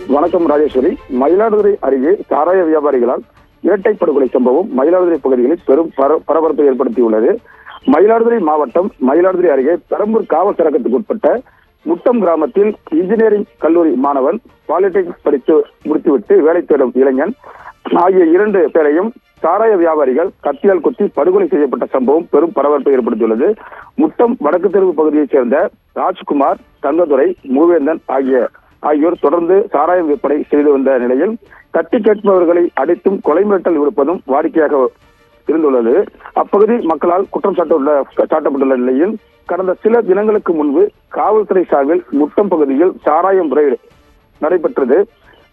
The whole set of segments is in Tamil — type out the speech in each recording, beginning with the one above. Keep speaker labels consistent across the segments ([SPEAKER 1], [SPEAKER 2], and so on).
[SPEAKER 1] வணக்கம் ராஜேஸ்வரி. மயிலாடுதுறை அருகே சாராய வியாபாரிகளால் இரட்டை படுகொலை சம்பவம் மயிலாடுதுறை பகுதிகளில் பெரும் பரபரப்பை ஏற்படுத்தியுள்ளது. மயிலாடுதுறை மாவட்டம் மயிலாடுதுறை அருகே பெரம்பூர் காவல் சரகத்துக்கு உட்பட்ட முட்டம் கிராமத்தில் இன்ஜினியரிங் கல்லூரி மாணவன் பாலிடெக்னிக் படித்து முடித்துவிட்டு வேலை தேடும் இளைஞன் ஆகிய 2 பேரையும் சாராய வியாபாரிகள் கத்தியால் குத்தி படுகொலை செய்யப்பட்ட சம்பவம் பெரும் பரபரப்பை ஏற்படுத்தியுள்ளது. முட்டம் வடக்கு தெருவு பகுதியைச் சேர்ந்த ராஜ்குமார், தங்கதுரை, மூவேந்தன் ஆகியோர் தொடர்ந்து சாராயம் விற்பனை செய்து வந்த நிலையில் தட்டி கேட்பவர்களை அடித்தும் கொலை மிரட்டல் விடுப்பதும் வாடிக்கையாக இருந்துள்ளது. அப்பகுதி மக்களால் குற்றம் சாட்டப்பட்டுள்ள நிலையில் கடந்த சில தினங்களுக்கு முன்பு காவல்துறை சார்பில் முட்டம் பகுதியில் சாராயம் ரெய்டு நடைபெற்றது.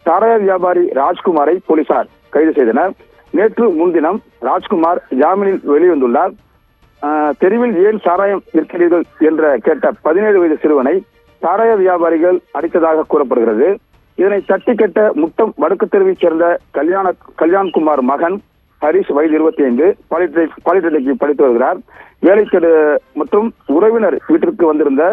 [SPEAKER 1] சாராய வியாபாரி ராஜ்குமாரை போலீசார் கைது செய்தனர். நேற்று முன்தினம் ராஜ்குமார் ஜாமீனில் வெளிவந்துள்ளார். தெருவில் ஏன் சாராயம் விற்கிறீர்கள் என்ற கேட்ட 17 வயது சிறுவனை சாராய வியாபாரிகள் அடித்ததாக கூறப்படுகிறது. இதனை தட்டி கேட்ட முட்டம் வடக்கு தெருவைச் சேர்ந்த கல்யாண்குமார் மகன் ஹரிஷ், வயது 25, பாலிடெக்னிக் படித்து வருகிறார். வேலை தேடு மற்றும் உறவினர் வீட்டிற்கு வந்திருந்த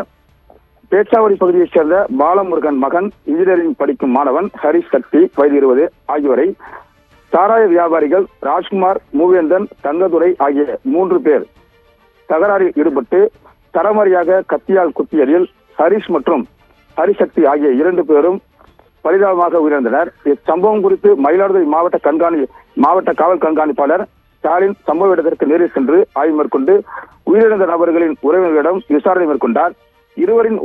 [SPEAKER 1] பேச்சாவடி பகுதியைச் சேர்ந்த பாலமுருகன் மகன் இன்ஜினியரிங் படிக்கும் மாணவன் ஹரிஷ் சக்தி, வயது 20 ஆகியோரை சாராய வியாபாரிகள் ராஜ்குமார், மூவேந்தன், தங்கதுரை ஆகிய 3 பேர் தகராறில் ஈடுபட்டு தரமறியாக கத்தியால் குத்தியதில் ஹரிஷ் மற்றும் ஹரிசக்தி ஆகிய 2 பேரும் பரிதாபமாக உயிரிழந்தனர். இச்சம்பவம் குறித்து மயிலாடுதுறை மாவட்ட காவல் கண்காணிப்பாளர் ஸ்டாலின் சம்பவ இடத்திற்கு நேரில் சென்று ஆய்வு மேற்கொண்டு உயிரிழந்த நபர்களின் உறவினர்களிடம் விசாரணை மேற்கொண்டார். இருவரின்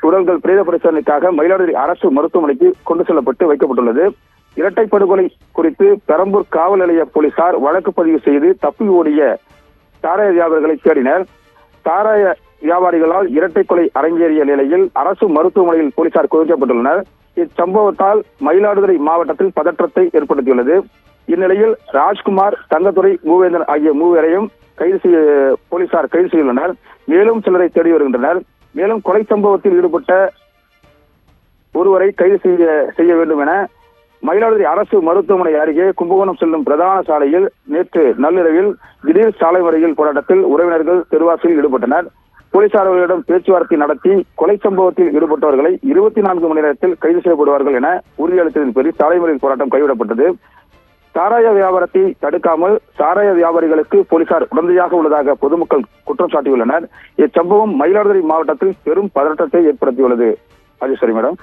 [SPEAKER 1] உடல்கள் பிரேத பரிசோதனைக்காக மயிலாடுதுறை அரசு மருத்துவமனைக்கு கொண்டு செல்லப்பட்டு வைக்கப்பட்டுள்ளது. இரட்டை படுகொலை குறித்து பெரம்பூர் காவல் நிலைய போலீசார் வழக்கு பதிவு செய்து தப்பி ஓடிய சாராய வியாபாரிகளை தேடினர். சாராய வியாபாரிகளால் இரட்டை கொலை அரங்கேறிய நிலையில் அரசு மருத்துவமனையில் போலீசார் குவிக்கப்பட்டுள்ளனர். இச்சம்பவத்தால் மயிலாடுதுறை மாவட்டத்தில் பதற்றத்தை ஏற்படுத்தியுள்ளது. இந்நிலையில் ராஜ்குமார், தங்கதுரை, மூவேந்தன் ஆகிய 3 பேரையும் போலீசார் கைது செய்துள்ளனர். மேலும் சிலரை தேடி வருகின்றனர். மேலும் கொலை சம்பவத்தில் ஈடுபட்ட ஒருவரை கைது செய்ய வேண்டும் என மயிலாடுதுறை அரசு மருத்துவமனை அருகே கும்பகோணம் செல்லும் பிரதான சாலையில் நேற்று நள்ளிரவில் திடீர் சாலை மறியல் போராட்டத்தில் உறவினர்கள் தெருவாசியில் ஈடுபட்டனர். போலீசார் அவர்களிடம் பேச்சுவார்த்தை நடத்தி கொலை சம்பவத்தில் ஈடுபட்டவர்களை 24 மணி நேரத்தில் கைது செய்யப்படுவார்கள் என உறுதியளித்ததன் பேரில் சாலை மறியல் போராட்டம் கைவிடப்பட்டது. சாராய வியாபாரத்தை தடுக்காமல் சாராய வியாபாரிகளுக்கு போலீசார் உடந்தையாக உள்ளதாக பொதுமக்கள் குற்றம் சாட்டியுள்ளனர். இச்சம்பவம் மயிலாடுதுறை மாவட்டத்தில் பெரும் பதற்றத்தை ஏற்படுத்தியுள்ளது. ராஜேஸ்வரி மேடம்.